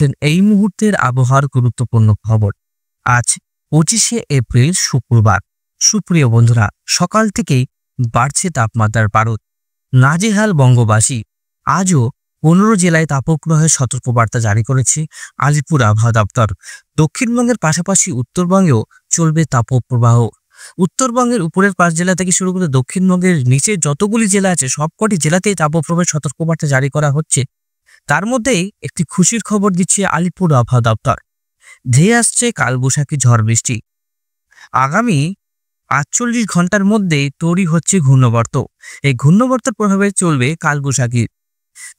এই মুহূর্তের আবহাওয়ার গুরুত্বপূর্ণ খবর। আজ 25শে এপ্রিল শুক্রবার। সুপ্রিয় বন্ধুরা, সকাল থেকেই বাড়ছে তাপমাত্রার পারদ। নাজেহাল বঙ্গবাসী। আজও 15 জেলায় তাপপ্রবাহের সতর্কবার্তা জারি করেছে আলিপুর আবহাওয়া দপ্তর। দক্ষিণবঙ্গের পাশাপাশি উত্তরবঙ্গেও চলবে তাপপ্রবাহ। উত্তরবঙ্গের উপরের 5 জেলা থেকে শুরু করে দক্ষিণবঙ্গের নিচে যতগুলি জেলা আছে সবকটি জেলাতেই তাপপ্রবাহের সতর্কবার্তা জারি করা হচ্ছে। তার মধ্যেই একটি খুশির খবর দিচ্ছে আলিপুর আবহাওয়া দপ্তর। ধেয়ে আসছে কালবৈশাখী ঝড় বৃষ্টি। আগামী 48 ঘন্টার মধ্যেই তৈরি হচ্ছে ঘূর্ণাবর্ত। এই ঘূর্ণাবর্তের প্রভাবে চলবে কালবৈশাখী।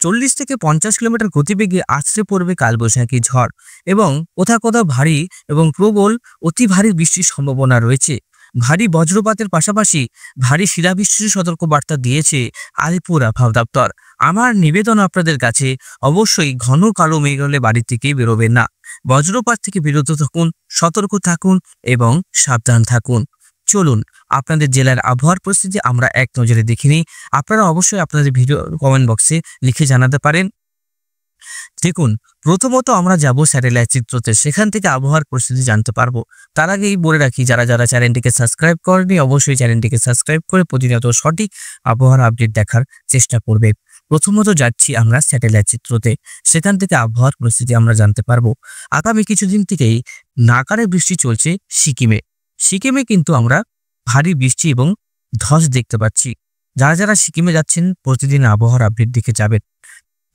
40 থেকে 50 কিলোমিটার গতিবেগে আছড়ে পড়বে কালবৈশাখী ঝড় এবং কোথাও কোথাও ভারী এবং প্রবল অতি ভারী বৃষ্টির সম্ভাবনা রয়েছে। ভারী বজ্রপাতের পাশাপাশি ভারী শিলাবৃষ্টির সতর্কবার্তা দিয়েছে আলিপুর আবহাওয়া দপ্তর। আমার নিবেদন আপনাদের কাছে, অবশ্যই ঘন কালো মেঘ হলে বাড়ি থেকে বেরোবেন না। বজ্রপাত থেকে বিরত থাকুন, সতর্ক থাকুন এবং সাবধান থাকুন। চলুন আপনাদের জেলার আবহাওয়ার পরিস্থিতি আমরা এক নজরে দেখে নিই। আপনারা অবশ্যই আপনাদের ভিডিও কমেন্ট বক্সে লিখে জানাতে পারেন। দেখুন, প্রথমত আমরা যাব স্যাটেলাইট চিত্রতে, সেখান থেকে আবহাওয়ার পরিস্থিতি জানতে পারবো। তার আগেই বলে রাখি, যারা যারা চ্যানেলটিকে সাবস্ক্রাইব করেনি অবশ্যই চ্যানেলটিকে সাবস্ক্রাইব করে প্রতিনিয়ত সঠিক আবহাওয়ার আপডেট দেখার চেষ্টা করবে। প্রথমত যাচ্ছি আমরা স্যাটেলাইট চিত্রতে, সেখান থেকে আবহাওয়ার পরিস্থিতি আমরা জানতে পারবো। আগামী কিছুদিন থেকেই নাগারে বৃষ্টি চলছে সিকিমে। সিকিমে কিন্তু আমরা ভারী বৃষ্টি এবং ধস দেখতে পাচ্ছি। যারা যারা সিকিমে যাচ্ছেন প্রতিদিন আবহাওয়ার আপডেট দেখে যাবেন।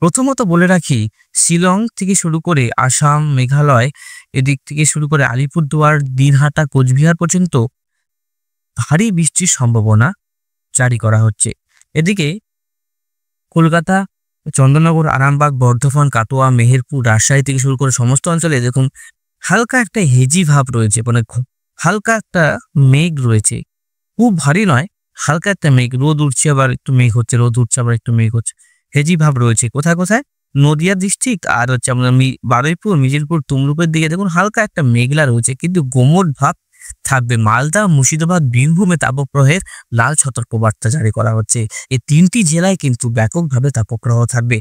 প্রথমত বলে রাখি, শিলং থেকে শুরু করে আসাম, মেঘালয়, এদিক থেকে শুরু করে আলিপুরদুয়ার, দিনহাটা, কোচবিহার পর্যন্ত ভারী বৃষ্টির সম্ভাবনা জারি করা হচ্ছে। এদিকে কলকাতা, চন্দননগর, আরামবাগ, বর্ধমান, কাটোয়া, মেহেরপুর, রাজশাহী থেকে শুরু করে সমস্ত অঞ্চলে দেখুন হালকা একটা হেজি ভাব রয়েছে, মানে হালকা একটা মেঘ রয়েছে। খুব ভারী নয়, হালকা একটা মেঘ। রোদ উঠছে আবার একটু মেঘ হচ্ছে, রোদ উঠছে আবার একটু মেঘ হচ্ছে। হেজি ভাব রয়েছে কোথায় কোথায়? নদিয়া ডিস্ট্রিক্ট আর হচ্ছে আমরা বারুইপুর, মিজিরপুর, তমলুকের দিকে দেখুন হালকা একটা মেঘলা রয়েছে, কিন্তু গোমট ভাব থাকবে। মালদা, মুর্শিদাবাদ, বীরভূমে তাপপ্রবাহের লাল সতর্কবার্তা জারি করা হচ্ছে। এই 3টি জেলায় কিন্তু ব্যাপকভাবে তাপপ্রবাহ থাকবে।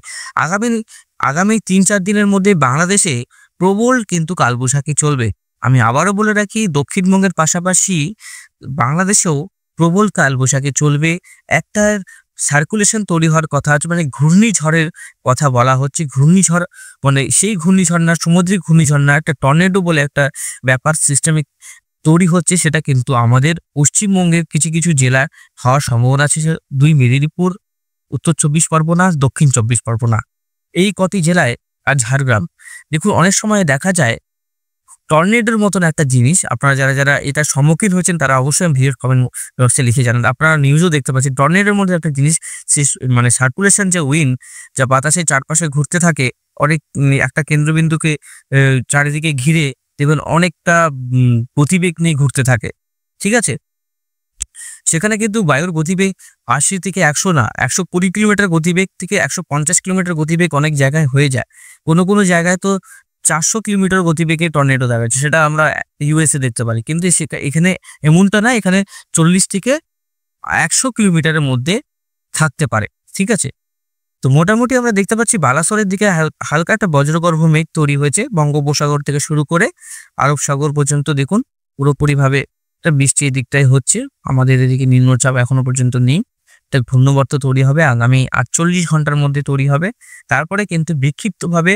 আগামী 3-4 দিনের মধ্যে বাংলাদেশে প্রবল কিন্তু কালবৈশাখী চলবে। আমি আবারও বলে রাখি, দক্ষিণবঙ্গের পাশাপাশি বাংলাদেশেও প্রবল কালবৈশাখী চলবে। একটা সার্কুলেশন তৈরি হওয়ার কথা আছে, মানে ঘূর্ণিঝড়ের কথা বলা হচ্ছে। ঘূর্ণিঝড় মানে সেই ঘূর্ণিঝড় না, সামুদ্রিক ঘূর্ণিঝড় না, একটা টর্নেডো বলে একটা ব্যাপার সিস্টেমিক তৈরি হচ্ছে। সেটা কিন্তু আমাদের পশ্চিমবঙ্গের কিছু কিছু জেলার হওয়ার সম্ভাবনা আছে। 2 মেদিনীপুর, উত্তর 24 পরগনা, দক্ষিণ 24 পরগনা, এই কটি জেলায় আর ঝাড়গ্রাম। দেখুন, অনেক সময় দেখা যায় টর্নেডোর মতন একটা জিনিস। আপনারা যারা যারা এটার সম্মুখীন হয়েছেন তারা অবশ্যই ভিডিওর কমেন্ট বক্সে লিখে জানান। আপনারা নিউজও দেখতে পাচ্ছেন টর্নেডোর মধ্যে একটা জিনিস, মানে সার্কুলেশন, যে উইন্ড যা বাতাসের চারপাশে ঘুরতে থাকে, অনেক একটা কেন্দ্রবিন্দুকে চারিদিকে ঘিরে দেখবেন অনেকটা গতিবেগ নিয়ে ঘুরতে থাকে। ঠিক আছে, সেখানে কিন্তু বায়ুর গতিবেগ 80 থেকে 100 না, 120 কিলোমিটার গতিবেগ থেকে 150 কিলোমিটার গতিবেগ অনেক জায়গায় হয়ে যায়। কোনো কোনো জায়গায় তো 400 কিলোমিটার গতিবেগে টর্নেডো দেখা যাচ্ছে, সেটা আমরা ইউএসএ দেখতে পারি। কিন্তু এখানে এমনটা না, এখানে 40 থেকে 100 কিলোমিটারের মধ্যে থাকতে পারে। ঠিক আছে, তো মোটামুটি আমরা দেখতে পাচ্ছি বালাসোরের দিকে হালকা একটা বজ্রগর্ভ মেঘ তৈরি হয়েছে। বঙ্গোপসাগর থেকে শুরু করে আরব সাগর পর্যন্ত দেখুন পুরোপুরিভাবে একটা বৃষ্টি এদিকটাই হচ্ছে। আমাদের এদিকে নিম্নচাপ এখনো পর্যন্ত নেই। একটা ঘূর্ণাবর্ত তৈরি হবে আগামী 48 ঘন্টার মধ্যে তৈরি হবে। তারপরে কিন্তু বিক্ষিপ্তভাবে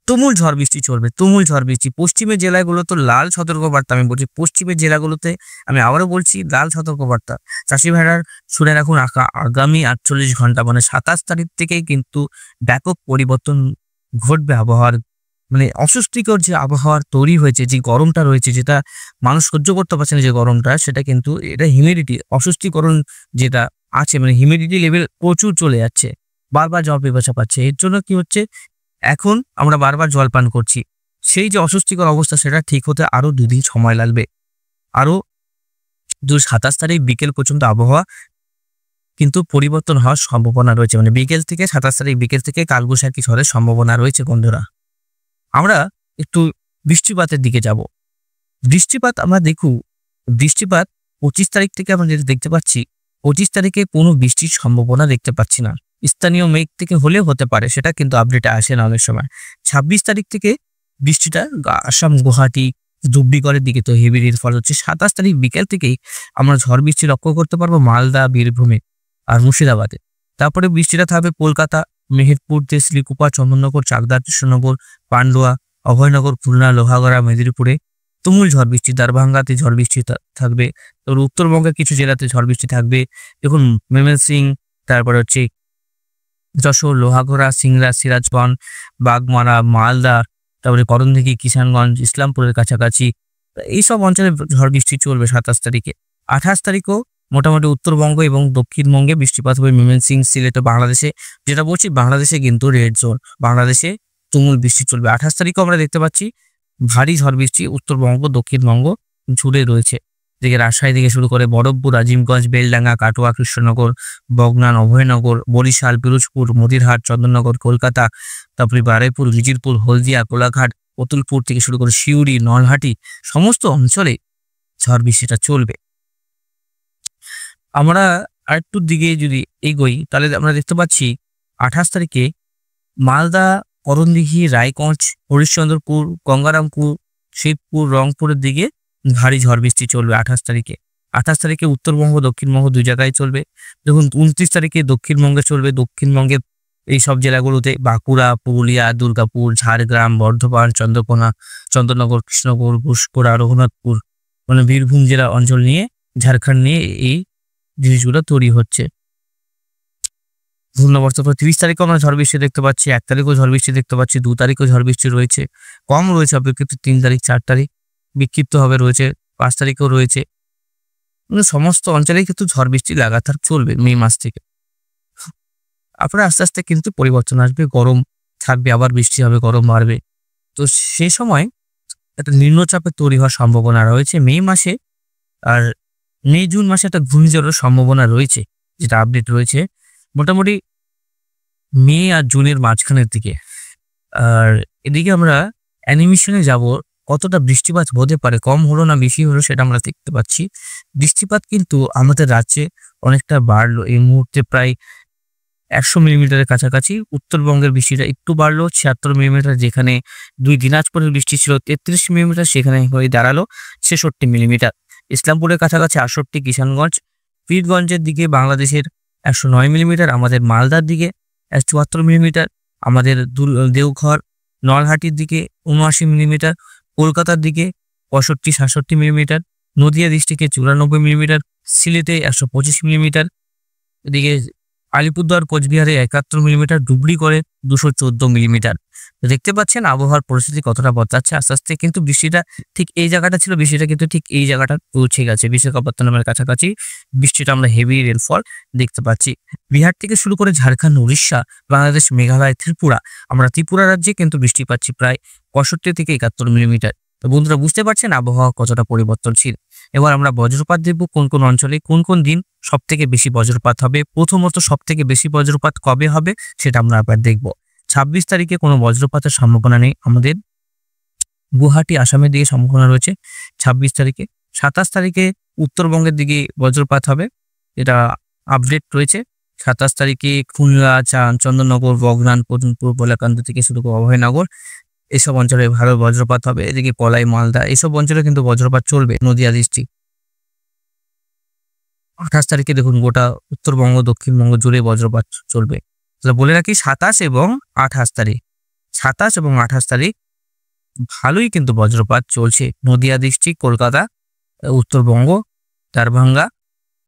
তুমুল ঝড় বৃষ্টি চলবে, তুমুল ঝড় বৃষ্টি। পশ্চিমের জেলাগুলো তো লাল সতর্কবার্তা, আমি বলছি পশ্চিমের জেলাগুলোতে, আমি আবারও বলছি লাল সতর্কবার্তা। চাষি ভাইরা শুনে রাখুন, আগামী 48 ঘন্টা মানে 27 তারিখ থেকেই কিন্তু ব্যাপক পরিবর্তন ঘটবে আবহাওয়ার। মানে অস্বস্তিকর যে আবহাওয়ার তৈরি হয়েছে, যে গরমটা রয়েছে, যেটা মানুষ সহ্য করতে পারছে না, যে গরমটা, সেটা কিন্তু এটা হিউমিডিটি, অস্বস্তিকরণ যেটা আছে, মানে হিউমিডিটি লেভেল প্রচুর চলে যাচ্ছে। বারবার জল পিপাসা পাচ্ছে। এর জন্য কি হচ্ছে, এখন আমরা বারবার জল পান করছি। সেই যে অস্বস্তিকর অবস্থা, সেটা ঠিক হতে আরো 2 দিন সময় লাগবে। আরো 27 তারিখ বিকেল পর্যন্ত আবহাওয়া কিন্তু পরিবর্তন হওয়ার সম্ভাবনা রয়েছে। মানে বিকেল থেকে 27 তারিখ বিকেল থেকে কালবৈশাখী ঝড়ের সম্ভাবনা রয়েছে। বন্ধুরা, আমরা একটু বৃষ্টিপাতের দিকে যাব। বৃষ্টিপাত আমরা বৃষ্টিপাত 25 তারিখ থেকে আমরা যেটা দেখতে পাচ্ছি, 25 তারিখে কোনো বৃষ্টির সম্ভাবনা দেখতে পাচ্ছি না। স্থানীয় মেঘ থেকে হলেও হতে পারে, সেটা কিন্তু আপডেটে আসে না অনেক সময়। 26 তারিখ থেকে বৃষ্টিটা আসাম, গুয়াহাটি, ধুবড়িগড়ের দিকে তো হেভি রেনফল হচ্ছে। ২৭ তারিখ বিকেল থেকেই আমরা ঝড় বৃষ্টি লক্ষ্য করতে পারবো মালদা, বীরভূমে আর মুর্শিদাবাদে। তারপরে বৃষ্টিটা থাকবে কলকাতা, মেহেরপুর, তেজলিকুপা, চন্দননগর, চাকদা, কৃষ্ণনগর, পান্ডুয়া, অভয়নগর, খুলনা, লোহাগড়া, মেদিনীপুরে তুমুল ঝড় বৃষ্টি। দারভাঙ্গাতে ঝড় বৃষ্টি থাকবে। তোর উত্তরবঙ্গের কিছু জেলাতে ঝড় বৃষ্টি থাকবে। দেখুন ময়মনসিংহ, তারপরে হচ্ছে যশোর, লোহাগড়া, সিংড়া, সিরাজগঞ্জ, বাগমারা, মালদা, তারপরে করণদিঘি, কিষানগঞ্জ, ইসলামপুরের কাছাকাছি এইসব অঞ্চলে ঝড় বৃষ্টি চলবে ২৭ তারিখে। ২৮ তারিখও মোটামুটি উত্তরবঙ্গ এবং দক্ষিণবঙ্গে বৃষ্টিপাত হবে। ময়মনসিংহ, সিলেট, বাংলাদেশে, যেটা বলছি বাংলাদেশে কিন্তু রেড জোন, বাংলাদেশে তুমুল বৃষ্টি চলবে। ২৮ তারিখও আমরা দেখতে পাচ্ছি ভারী ঝড় বৃষ্টি উত্তরবঙ্গ, দক্ষিণবঙ্গ জুড়ে রয়েছে। দিকে রাজশাহী থেকে শুরু করে বরফপুর, আজিমগঞ্জ, বেলডাঙ্গা, কাটোয়া, কৃষ্ণনগর, বগনান, অভয়নগর, বরিশাল, পিরোজপুর, মতিরহাট, চন্দননগর, কলকাতা, তারপরে বারুইপুর, বিজিরপুর, হলদিয়া, কোলাঘাট, অতুলপুর থেকে শুরু করে সিউড়ি, নলহাটি সমস্ত অঞ্চলে ঝড় বৃষ্টিটা চলবে। আমরা আরেকটু দিকে যদি এগোই তাহলে আমরা দেখতে পাচ্ছি ২৮ তারিখে মালদা, করণদিঘি, রায়গঞ্জ, হরিশ্চন্দ্রপুর, গঙ্গারামপুর, শিবপুর, রংপুরের দিকে ভারী ঝড় বৃষ্টি চলবে ২৮ তারিখে। ২৮ তারিখে উত্তরবঙ্গ, দক্ষিণবঙ্গ দুই জায়গায় চলবে। দেখুন ২৯ তারিখে দক্ষিণবঙ্গে চলবে। দক্ষিণবঙ্গের এই সব জেলাগুলোতে বাঁকুড়া, পুরুলিয়া, দুর্গাপুর, ঝাড়গ্রাম, বর্ধমান, চন্দ্রকোনা, চন্দননগর, কৃষ্ণনগর, ঘুষকোড়া, রঘুনাথপুর, মানে বীরভূম জেলা অঞ্চল নিয়ে, ঝাড়খণ্ড নিয়ে এই জিনিসগুলো তৈরি হচ্ছে। ঘূর্ণাবর্ত ৩০ তারিখেও আমরা ঝড় বৃষ্টি দেখতে পাচ্ছি। ১ তারিখেও ঝড় বৃষ্টি দেখতে পাচ্ছি। ২ তারিখেও ঝড় বৃষ্টি রয়েছে, কম রয়েছে অপেক্ষিত। ৩ তারিখ, ৪ তারিখ বিক্ষিপ্ত হবে রয়েছে। ৫ তারিখেও রয়েছে। সমস্ত অঞ্চলেই কিন্তু ঝড় বৃষ্টি লাগাতার চলবে মে মাস থেকে। তারপরে আস্তে আস্তে কিন্তু পরিবর্তন আসবে, গরম থাকবে, আবার বৃষ্টি হবে, গরম বাড়বে। তো সেই সময় একটা নিম্নচাপের তৈরি হওয়ার সম্ভাবনা রয়েছে মে মাসে। আর মে জুন মাসে একটা ঘূর্ণিঝড়ের সম্ভাবনা রয়েছে, যেটা আপডেট রয়েছে মোটামুটি মে আর জুনের মাঝখানের দিকে। আর এদিকে আমরা অ্যানিমেশনে যাব, কতটা বৃষ্টিপাত হতে পারে, কম হলো না বেশি হলো সেটা আমরা দেখতে পাচ্ছি। বৃষ্টিপাত কিন্তু আমাদের রাজ্যে অনেকটা বাড়লো, এই মুহূর্তে প্রায় ১০০ মিলিমিটারের কাছাকাছি। উত্তরবঙ্গের বৃষ্টিটা একটু বাড়লো ৭৬ মিলিমিটার, যেখানে ২ দিনাজপুরের বৃষ্টি ছিল ৩৩ মিলিমিটার, সেখানে হয়ে দাঁড়ালো ৬৬ মিলিমিটার। ইসলামপুরের কাছাকাছি ৬৮, কিষানগঞ্জ, পীরগঞ্জের দিকে বাংলাদেশের ১০৯ মিলিমিটার, আমাদের মালদার দিকে ৭৪ মিলিমিটার, আমাদের দেওঘর, নলহাটির দিকে ৭৯ মিলিমিটার, কলকাতার দিকে ৬৫-৬৭ মিলিমিটার, নদিয়া ডিস্ট্রিক্টে ৯৪ মিলিমিটার, সিলেটে ১২৫ মিলিমিটার, এদিকে আলিপুরদুয়ার, কোচবিহারে ৭১ মিলিমিটার, ধুবড়িগড়ে ২১৪ মিলিমিটার। দেখতে পাচ্ছেন আবহাওয়ার পরিস্থিতি কতটা বদলাচ্ছে আস্তে আস্তে। কিন্তু বৃষ্টিটা ঠিক এই জায়গাটা ছিল, বৃষ্টিটা কিন্তু ঠিক এই জায়গাটা পৌঁছে গেছে। বিশাখাপত্তনমের কাছাকাছি বৃষ্টিটা আমরা হেভি রেনফল দেখতে পাচ্ছি। বিহার থেকে শুরু করে ঝাড়খণ্ড, উড়িষ্যা, বাংলাদেশ, মেঘালয়, ত্রিপুরা, আমরা ত্রিপুরা রাজ্যে কিন্তু বৃষ্টি পাচ্ছি প্রায় ৬৫ থেকে ৭১ মিলিমিটার। তো বন্ধুরা বুঝতে পারছেন আবহাওয়া কতটা পরিবর্তনশীল। এবার আমরা বজ্রপাত দেখব, কোন কোন অঞ্চলে কোন কোন দিন সব থেকে বেশি বজ্রপাত হবে। প্রথমত সব থেকে বেশি বজ্রপাত কবে হবে সেটা আমরা আবার দেখব। ২৬ তারিখে কোনো বজ্রপাতের সম্ভাবনা নেই আমাদের, গুয়াহাটি, আসামের দিকে সম্ভাবনা রয়েছে ২৬ তারিখে। ২৭ তারিখে উত্তরবঙ্গের দিকে বজ্রপাত হবে, এটা আপডেট রয়েছে। ২৭ তারিখে খুলনা, চন্দননগর, বগনান, পূর্ণপুর, বলাকান্দ থেকে শুরু করে অভয়নগর এসব অঞ্চলে ভালো বজ্রপাত হবে। এদিকে কলাই, মালদা এসব অঞ্চলে কিন্তু বজ্রপাত চলবে। নদিয়া ডিস্ট্রিক্ট ২৮ তারিখে দেখুন গোটা উত্তরবঙ্গ, দক্ষিণবঙ্গ জুড়ে বজ্রপাত চলবে। তাহলে বলে রাখি ২৭ এবং ২৮ তারিখ, ২৭ এবং ২৮ তারিখ ভালোই কিন্তু বজ্রপাত চলছে। নদিয়া ডিস্ট্রিক্ট, কলকাতা, উত্তরবঙ্গ, দারভাঙ্গা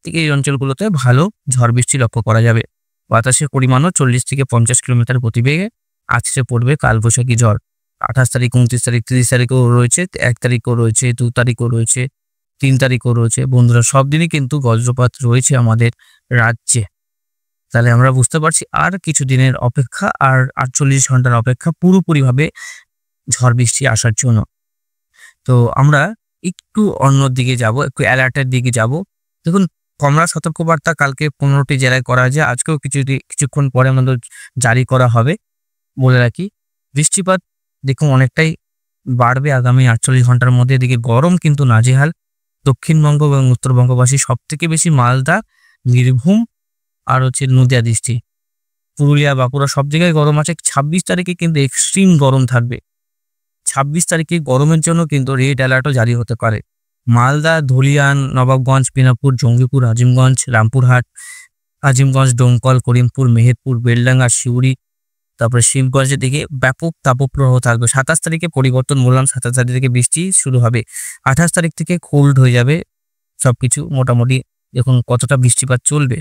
থেকে এই অঞ্চলগুলোতে ভালো ঝড় বৃষ্টি লক্ষ্য করা যাবে। বাতাসের পরিমাণও ৪০ থেকে ৫০ কিলোমিটার প্রতিবেগে আছড়ে পড়বে কালবৈশাখী ঝড়। ২৮ তারিখ, ২৯ তারিখ, ৩০ তারিখও রয়েছে, ১ তারিখও রয়েছে, ২ তারিখও রয়েছে, ৩ তারিখও রয়েছে। বন্ধুরা সব দিনই কিন্তু বজ্রপাত রয়েছে আমাদের রাজ্যে। তাহলে আমরা বুঝতে পারছি আর কিছু দিনের অপেক্ষা, আর ৪৮ ঘন্টার অপেক্ষা পুরোপুরিভাবে ঝড় বৃষ্টি আসার জন্য। তো আমরা একটু অন্য দিকে যাব, একটু অ্যালার্টের দিকে যাব। দেখুন কমলা সতর্কবার্তা কালকে ১৫টি জেলায় করা যায়, আজকেও কিছুক্ষণ পরে আমাদের জারি করা হবে। বলে রাখি বৃষ্টিপাত দেখুন অনেকটাই বাড়বে আগামী ৪৮ ঘন্টার মধ্যে। এদিকে গরম কিন্তু নাজেহাল, দক্ষিণবঙ্গ এবং উত্তরবঙ্গবাসী সব থেকে বেশি মালদা, বীরভূম আর হচ্ছে নদিয়া ডিস্ট্রিক্ট, পুরুলিয়া, বাঁকুড়া সব জায়গায় গরম আছে। ২৬ তারিখে কিন্তু এক্সট্রিম গরম থাকবে। 26 তারিখে গরমের জন্য কিন্তু রেড অ্যালার্টও জারি হতে পারে। মালদা, ধুলিয়ান, নবাবগঞ্জ, বিনাপুর, জঙ্গিপুর, আজিমগঞ্জ, রামপুরহাট, আজিমগঞ্জ, ডোমকল, করিমপুর, মেহেরপুর, বেলডাঙ্গা, সিউড়ি, তারপরে শিবগঞ্জের দিকে ব্যাপক তাপপ্রবাহ থাকবে। 27 তারিখে পরিবর্তন বললাম, 27 তারিখ থেকে বৃষ্টি শুরু হবে। 28 তারিখ থেকে কোল্ড হয়ে যাবে সবকিছু মোটামুটি। দেখুন কতটা বৃষ্টিপাত চলবে,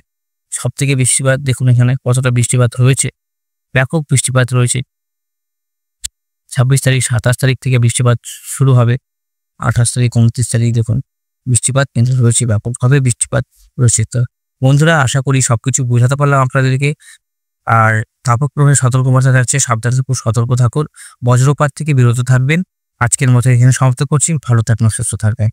সব থেকে বৃষ্টিপাত দেখুন এখানে কতটা বৃষ্টিপাত রয়েছে, ব্যাপক বৃষ্টিপাত রয়েছে। 26 তারিখ 27 তারিখ থেকে বৃষ্টিপাত শুরু হবে। 28 তারিখ 29 তারিখ দেখুন বৃষ্টিপাত কিন্তু রয়েছে, ব্যাপকভাবে বৃষ্টিপাত রয়েছে। তো বন্ধুরা আশা করি সবকিছু বোঝাতে পারলাম আপনাদেরকে। আর তাপপ্রবাহের সতর্কবার্তা থাকছে, সাবধানে খুব সতর্ক থাকুন, বজ্রপাত থেকে বিরত থাকবেন। আজকের মতো এখানে সমাপ্ত করছি। ভালো থাকুন, সুস্থ থাকবেন।